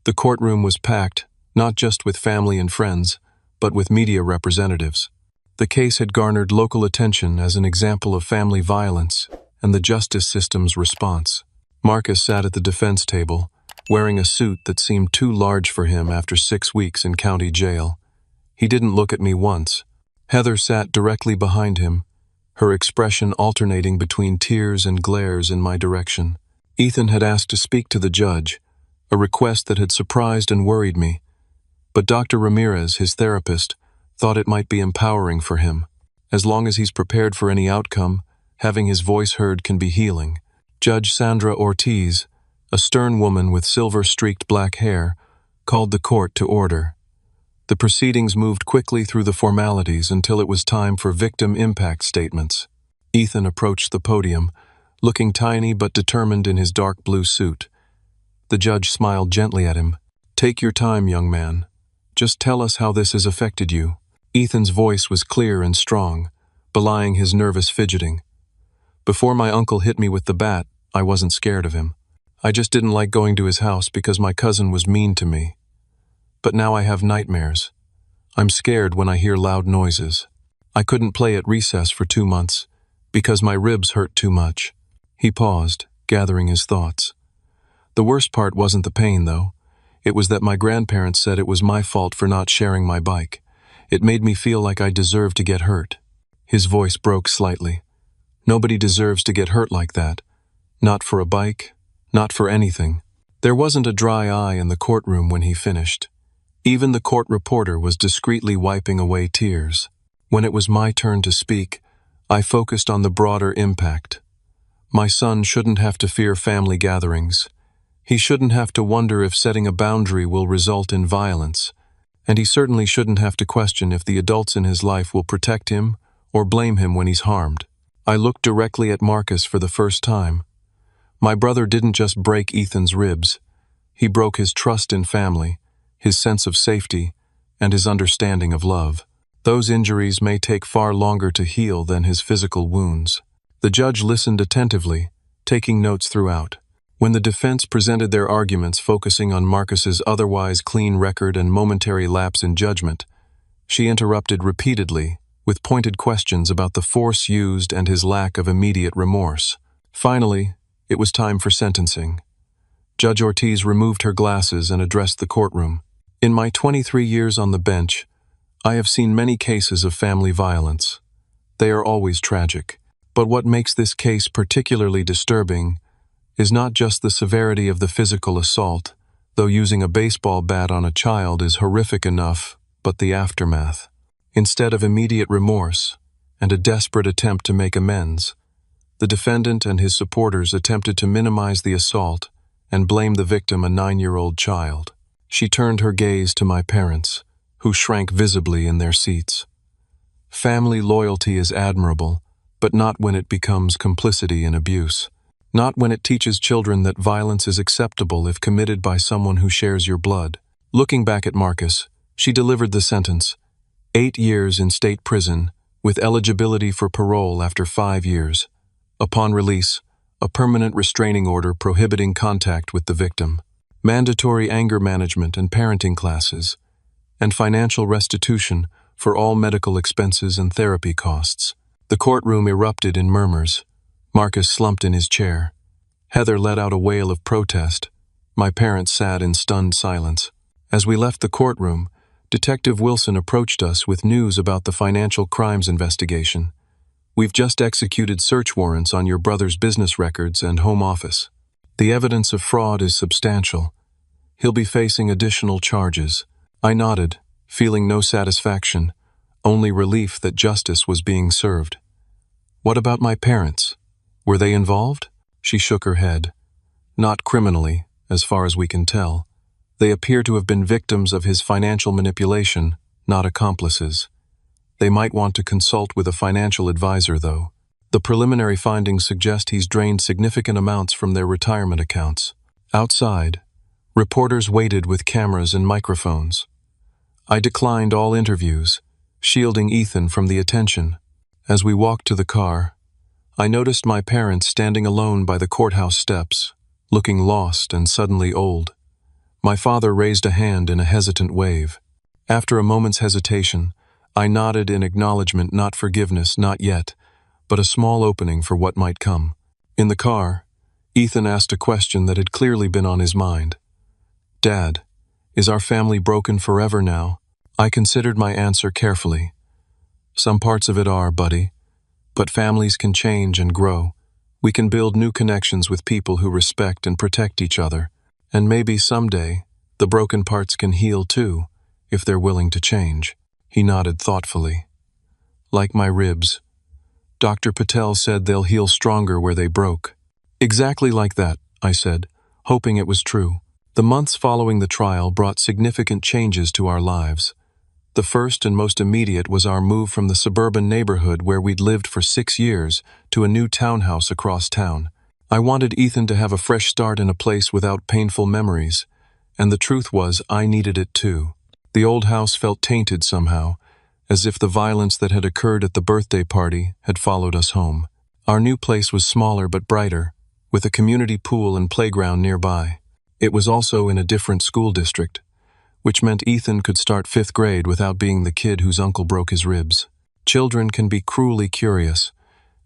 The courtroom was packed, not just with family and friends, but with media representatives. The case had garnered local attention as an example of family violence and the justice system's response. Marcus sat at the defense table, wearing a suit that seemed too large for him after 6 weeks in county jail. He didn't look at me once. Heather sat directly behind him, her expression alternating between tears and glares in my direction. Ethan had asked to speak to the judge, a request that had surprised and worried me. But Dr. Ramirez, his therapist, thought it might be empowering for him. As long as he's prepared for any outcome, having his voice heard can be healing. Judge Sandra Ortiz, a stern woman with silver-streaked black hair, called the court to order. The proceedings moved quickly through the formalities until it was time for victim impact statements. Ethan approached the podium, looking tiny but determined in his dark blue suit. The judge smiled gently at him. "Take your time, young man. Just tell us how this has affected you." Ethan's voice was clear and strong, belying his nervous fidgeting. "Before my uncle hit me with the bat, I wasn't scared of him. I just didn't like going to his house because my cousin was mean to me. But now I have nightmares. I'm scared when I hear loud noises. I couldn't play at recess for 2 months because my ribs hurt too much." He paused, gathering his thoughts. The worst part wasn't the pain, though. It was that my grandparents said it was my fault for not sharing my bike. It made me feel like I deserved to get hurt. His voice broke slightly. "Nobody deserves to get hurt like that. Not for a bike, not for anything." There wasn't a dry eye in the courtroom when he finished. Even the court reporter was discreetly wiping away tears. When it was my turn to speak, I focused on the broader impact. My son shouldn't have to fear family gatherings. He shouldn't have to wonder if setting a boundary will result in violence. And he certainly shouldn't have to question if the adults in his life will protect him or blame him when he's harmed. I looked directly at Marcus for the first time. My brother didn't just break Ethan's ribs. He broke his trust in family, his sense of safety, and his understanding of love. Those injuries may take far longer to heal than his physical wounds. The judge listened attentively, taking notes throughout. When the defense presented their arguments focusing on Marcus's otherwise clean record and momentary lapse in judgment, she interrupted repeatedly, with pointed questions about the force used and his lack of immediate remorse. Finally, it was time for sentencing. Judge Ortiz removed her glasses and addressed the courtroom. "In my 23 years on the bench, I have seen many cases of family violence. They are always tragic. But what makes this case particularly disturbing is not just the severity of the physical assault, though using a baseball bat on a child is horrific enough, but the aftermath. Instead of immediate remorse and a desperate attempt to make amends, the defendant and his supporters attempted to minimize the assault and blame the victim, a 9-year-old child. She turned her gaze to my parents, who shrank visibly in their seats. Family loyalty is admirable, but not when it becomes complicity in abuse. Not when it teaches children that violence is acceptable if committed by someone who shares your blood." Looking back at Marcus, she delivered the sentence: 8 years in state prison, with eligibility for parole after 5 years. Upon release, a permanent restraining order prohibiting contact with the victim, mandatory anger management and parenting classes, and financial restitution for all medical expenses and therapy costs. The courtroom erupted in murmurs. Marcus slumped in his chair. Heather let out a wail of protest. My parents sat in stunned silence. As we left the courtroom, Detective Wilson approached us with news about the financial crimes investigation. "We've just executed search warrants on your brother's business records and home office. The evidence of fraud is substantial. He'll be facing additional charges." I nodded, feeling no satisfaction, only relief that justice was being served. "What about my parents? Were they involved?" She shook her head. "Not criminally, as far as we can tell. They appear to have been victims of his financial manipulation, not accomplices. They might want to consult with a financial advisor, though. The preliminary findings suggest he's drained significant amounts from their retirement accounts." Outside, Reporters waited with cameras and microphones. I declined all interviews, shielding Ethan from the attention. As we walked to the car, I noticed my parents standing alone by the courthouse steps, looking lost and suddenly old. My father raised a hand in a hesitant wave. After a moment's hesitation, I nodded in acknowledgement, not forgiveness, not yet, but a small opening for what might come. In the car, Ethan asked a question that had clearly been on his mind. "Dad, is our family broken forever now?" I considered my answer carefully. "Some parts of it are, buddy. But families can change and grow. We can build new connections with people who respect and protect each other. And maybe someday, the broken parts can heal too, if they're willing to change." He nodded thoughtfully. "Like my ribs. Dr. Patel said they'll heal stronger where they broke." "Exactly like that," I said, hoping it was true. The months following the trial brought significant changes to our lives. The first and most immediate was our move from the suburban neighborhood where we'd lived for 6 years to a new townhouse across town. I wanted Ethan to have a fresh start in a place without painful memories, and the truth was I needed it too. The old house felt tainted somehow, as if the violence that had occurred at the birthday party had followed us home. Our new place was smaller but brighter, with a community pool and playground nearby. It was also in a different school district, which meant Ethan could start 5th grade without being the kid whose uncle broke his ribs. Children can be cruelly curious,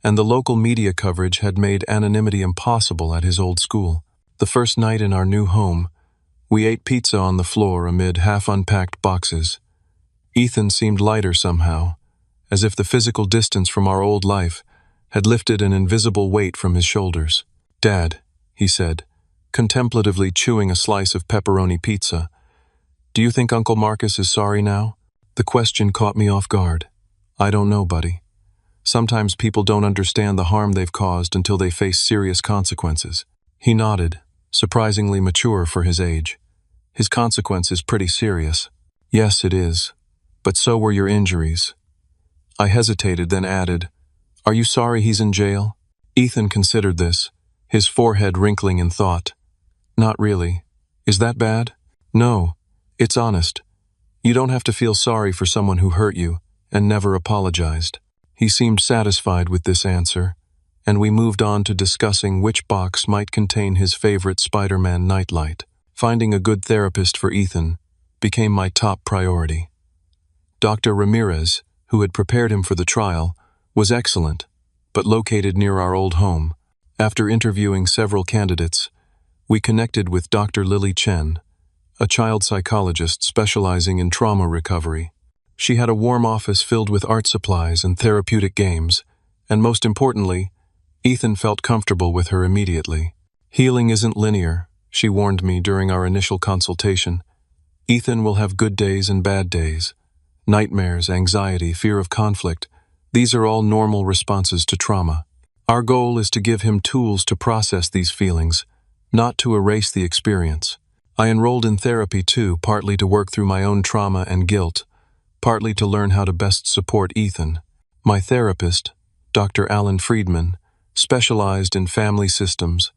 and the local media coverage had made anonymity impossible at his old school. The first night in our new home, we ate pizza on the floor amid half-unpacked boxes. Ethan seemed lighter somehow, as if the physical distance from our old life had lifted an invisible weight from his shoulders. "Dad," he said, contemplatively chewing a slice of pepperoni pizza, "do you think Uncle Marcus is sorry now?" The question caught me off guard. "I don't know, buddy. Sometimes people don't understand the harm they've caused until they face serious consequences." He nodded, surprisingly mature for his age. "His consequence is pretty serious." "Yes, it is. But so were your injuries." I hesitated, then added, "Are you sorry he's in jail?" Ethan considered this, his forehead wrinkling in thought. "Not really. Is that bad?" "No. It's honest. You don't have to feel sorry for someone who hurt you and never apologized." He seemed satisfied with this answer, and we moved on to discussing which box might contain his favorite Spider-Man nightlight. Finding a good therapist for Ethan became my top priority. Dr. Ramirez, who had prepared him for the trial, was excellent, but located near our old home. After interviewing several candidates, we connected with Dr. Lily Chen, a child psychologist specializing in trauma recovery. She had a warm office filled with art supplies and therapeutic games, and most importantly, Ethan felt comfortable with her immediately. "Healing isn't linear," she warned me during our initial consultation. "Ethan will have good days and bad days. Nightmares, anxiety, fear of conflict. These are all normal responses to trauma. Our goal is to give him tools to process these feelings, not to erase the experience." I enrolled in therapy too, partly to work through my own trauma and guilt, partly to learn how to best support Ethan. My therapist, Dr. Alan Friedman, specialized in family systems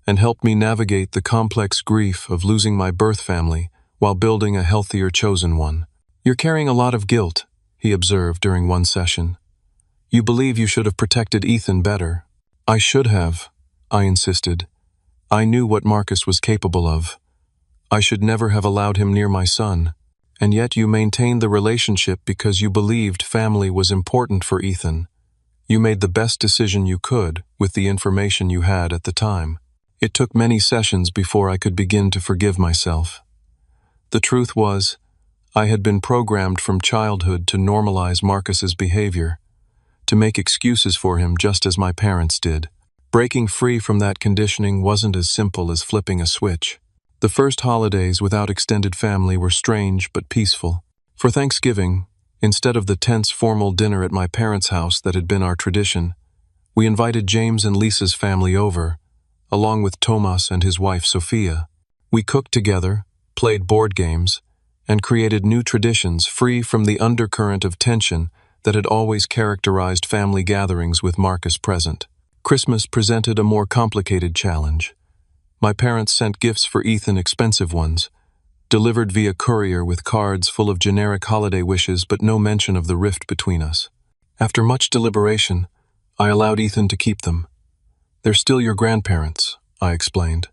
and helped me navigate the complex grief of losing my birth family while building a healthier chosen one. "You're carrying a lot of guilt," he observed during one session. "You believe you should have protected Ethan better." "I should have," I insisted. "I knew what Marcus was capable of. I should never have allowed him near my son. And yet you maintained the relationship because you believed family was important for Ethan. You made the best decision you could with the information you had at the time." It took many sessions before I could begin to forgive myself. The truth was, I had been programmed from childhood to normalize Marcus's behavior, to make excuses for him just as my parents did. Breaking free from that conditioning wasn't as simple as flipping a switch. The first holidays without extended family were strange but peaceful. For Thanksgiving, instead of the tense formal dinner at my parents' house that had been our tradition, we invited James and Lisa's family over, along with Tomas and his wife Sophia. We cooked together, played board games, and created new traditions free from the undercurrent of tension that had always characterized family gatherings with Marcus present. Christmas presented a more complicated challenge. My parents sent gifts for Ethan, expensive ones, delivered via courier with cards full of generic holiday wishes but no mention of the rift between us. After much deliberation, I allowed Ethan to keep them. They're still your grandparents, I explained.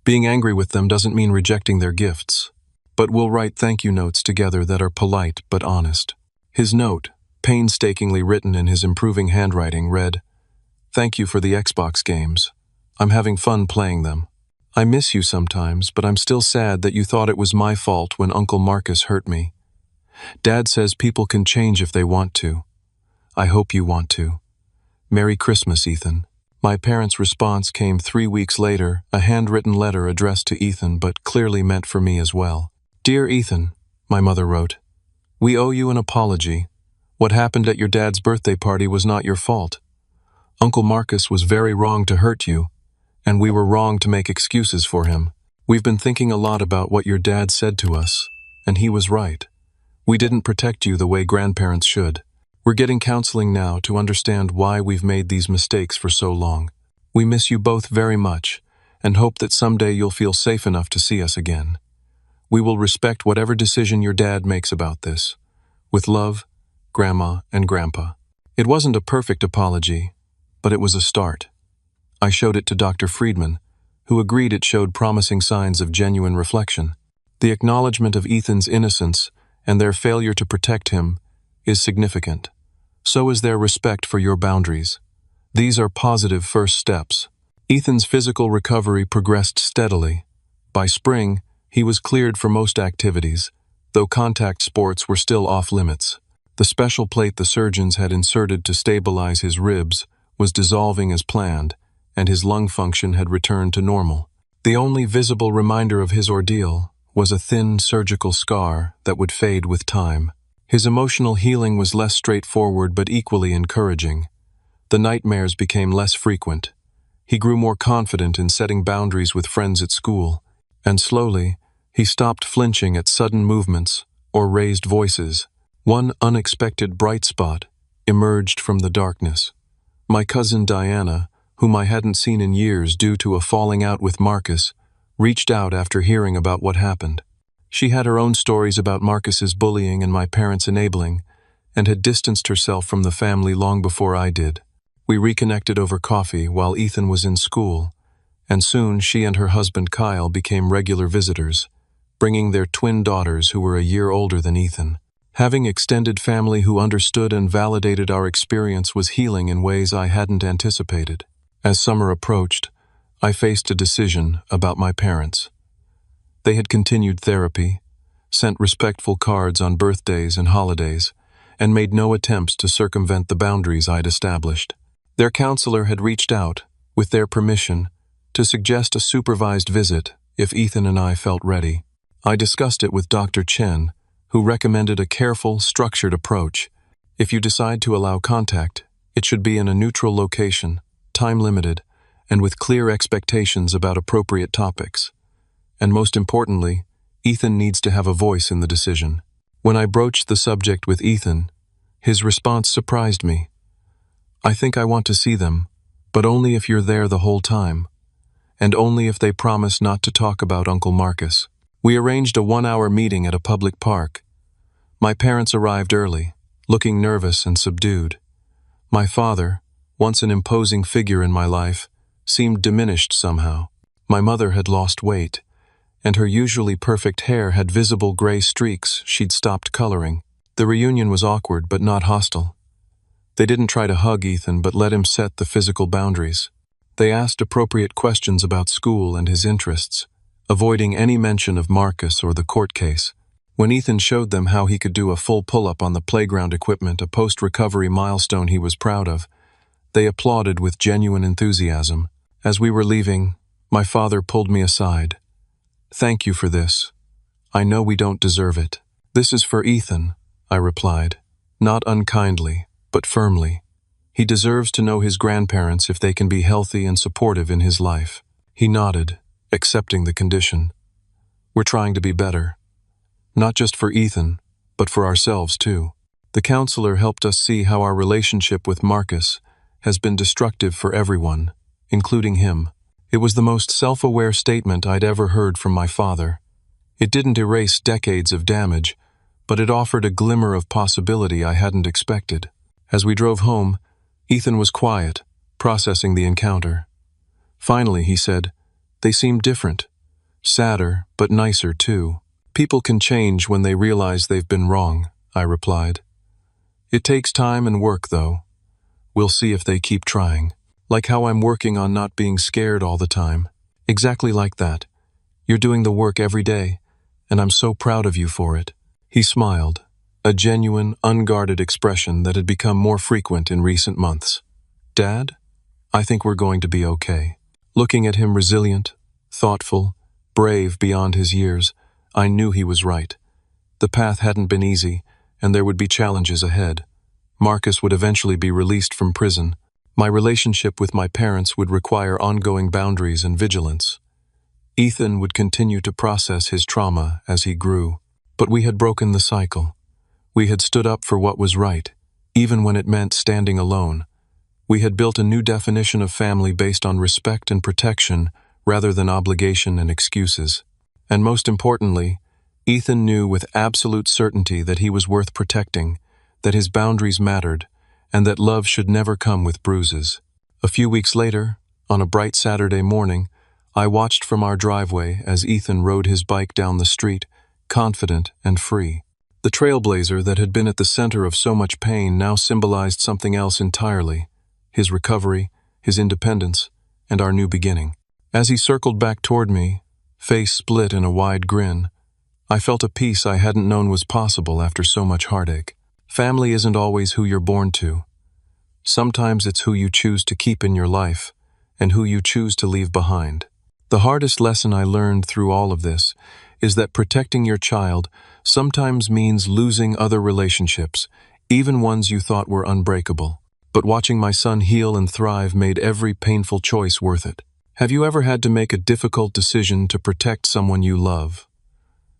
Being angry with them doesn't mean rejecting their gifts, but we'll write thank you notes together that are polite but honest. His note, painstakingly written in his improving handwriting, read, "Thank you for the Xbox games. I'm having fun playing them. I miss you sometimes, but I'm still sad that you thought it was my fault when Uncle Marcus hurt me. Dad says people can change if they want to. I hope you want to. Merry Christmas, Ethan." My parents' response came 3 weeks later, a handwritten letter addressed to Ethan but clearly meant for me as well. "Dear Ethan," my mother wrote, "we owe you an apology. What happened at your dad's birthday party was not your fault. Uncle Marcus was very wrong to hurt you, and we were wrong to make excuses for him. We've been thinking a lot about what your dad said to us, and he was right. We didn't protect you the way grandparents should. We're getting counseling now to understand why we've made these mistakes for so long. We miss you both very much, and hope that someday you'll feel safe enough to see us again. We will respect whatever decision your dad makes about this. With love, Grandma and Grandpa." It wasn't a perfect apology, but it was a start. I showed it to Dr. Friedman, who agreed it showed promising signs of genuine reflection. The acknowledgement of Ethan's innocence and their failure to protect him is significant. So is their respect for your boundaries. These are positive first steps. Ethan's physical recovery progressed steadily. By spring, he was cleared for most activities, though contact sports were still off limits. The special plate the surgeons had inserted to stabilize his ribs was dissolving as planned, and his lung function had returned to normal. The only visible reminder of his ordeal was a thin surgical scar that would fade with time. His emotional healing was less straightforward but equally encouraging. The nightmares became less frequent. He grew more confident in setting boundaries with friends at school, and slowly, he stopped flinching at sudden movements or raised voices. One unexpected bright spot emerged from the darkness. My cousin Diana, whom I hadn't seen in years due to a falling out with Marcus, reached out after hearing about what happened. She had her own stories about Marcus's bullying and my parents' enabling, and had distanced herself from the family long before I did. We reconnected over coffee while Ethan was in school, and soon she and her husband Kyle became regular visitors, bringing their twin daughters who were a year older than Ethan. Having extended family who understood and validated our experience was healing in ways I hadn't anticipated. As summer approached, I faced a decision about my parents. They had continued therapy, sent respectful cards on birthdays and holidays, and made no attempts to circumvent the boundaries I'd established. Their counselor had reached out, with their permission, to suggest a supervised visit if Ethan and I felt ready. I discussed it with Dr. Chen, who recommended a careful, structured approach. If you decide to allow contact, it should be in a neutral location, time-limited, and with clear expectations about appropriate topics. And most importantly, Ethan needs to have a voice in the decision. When I broached the subject with Ethan, his response surprised me. "I think I want to see them, but only if you're there the whole time, and only if they promise not to talk about Uncle Marcus." We arranged a 1-hour meeting at a public park. My parents arrived early, looking nervous and subdued. My father, once an imposing figure in my life, seemed diminished somehow. My mother had lost weight, and her usually perfect hair had visible gray streaks she'd stopped coloring. The reunion was awkward but not hostile. They didn't try to hug Ethan but let him set the physical boundaries. They asked appropriate questions about school and his interests, avoiding any mention of Marcus or the court case. When Ethan showed them how he could do a full pull-up on the playground equipment, a post-recovery milestone he was proud of, they applauded with genuine enthusiasm. As we were leaving, my father pulled me aside. "Thank you for this. I know we don't deserve it." "This is for Ethan," I replied, not unkindly, but firmly. "He deserves to know his grandparents if they can be healthy and supportive in his life." He nodded, accepting the condition. "We're trying to be better. Not just for Ethan, but for ourselves too." The counselor helped us see how our relationship with Marcus has been destructive for everyone, including him. It was the most self-aware statement I'd ever heard from my father. It didn't erase decades of damage, but it offered a glimmer of possibility I hadn't expected. As we drove home, Ethan was quiet, processing the encounter. Finally, he said, "They seem different. Sadder, but nicer too." "People can change when they realize they've been wrong," I replied. "It takes time and work, though. We'll see if they keep trying. Like how I'm working on not being scared all the time. Exactly like that. You're doing the work every day, and I'm so proud of you for it." He smiled, a genuine, unguarded expression that had become more frequent in recent months. "Dad, I think we're going to be okay." Looking at him resilient, thoughtful, brave beyond his years, I knew he was right. The path hadn't been easy, and there would be challenges ahead. Marcus would eventually be released from prison. My relationship with my parents would require ongoing boundaries and vigilance. Ethan would continue to process his trauma as he grew. But we had broken the cycle. We had stood up for what was right, even when it meant standing alone. We had built a new definition of family based on respect and protection rather than obligation and excuses. And most importantly, Ethan knew with absolute certainty that he was worth protecting, that his boundaries mattered, and that love should never come with bruises. A few weeks later, on a bright Saturday morning, I watched from our driveway as Ethan rode his bike down the street, confident and free. The trailblazer that had been at the center of so much pain now symbolized something else entirely: his recovery, his independence, and our new beginning. As he circled back toward me, face split in a wide grin, I felt a peace I hadn't known was possible after so much heartache. Family isn't always who you're born to. Sometimes it's who you choose to keep in your life and who you choose to leave behind. The hardest lesson I learned through all of this is that protecting your child sometimes means losing other relationships, even ones you thought were unbreakable. But watching my son heal and thrive made every painful choice worth it. Have you ever had to make a difficult decision to protect someone you love?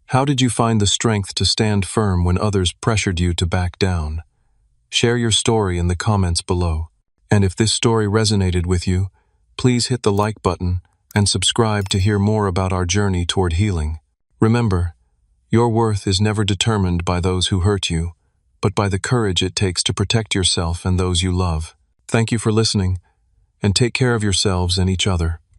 How did you find the strength to stand firm when others pressured you to back down? Share your story in the comments below. And if this story resonated with you, please hit the like button and subscribe to hear more about our journey toward healing. Remember, your worth is never determined by those who hurt you, but by the courage it takes to protect yourself and those you love. Thank you for listening, and take care of yourselves and each other.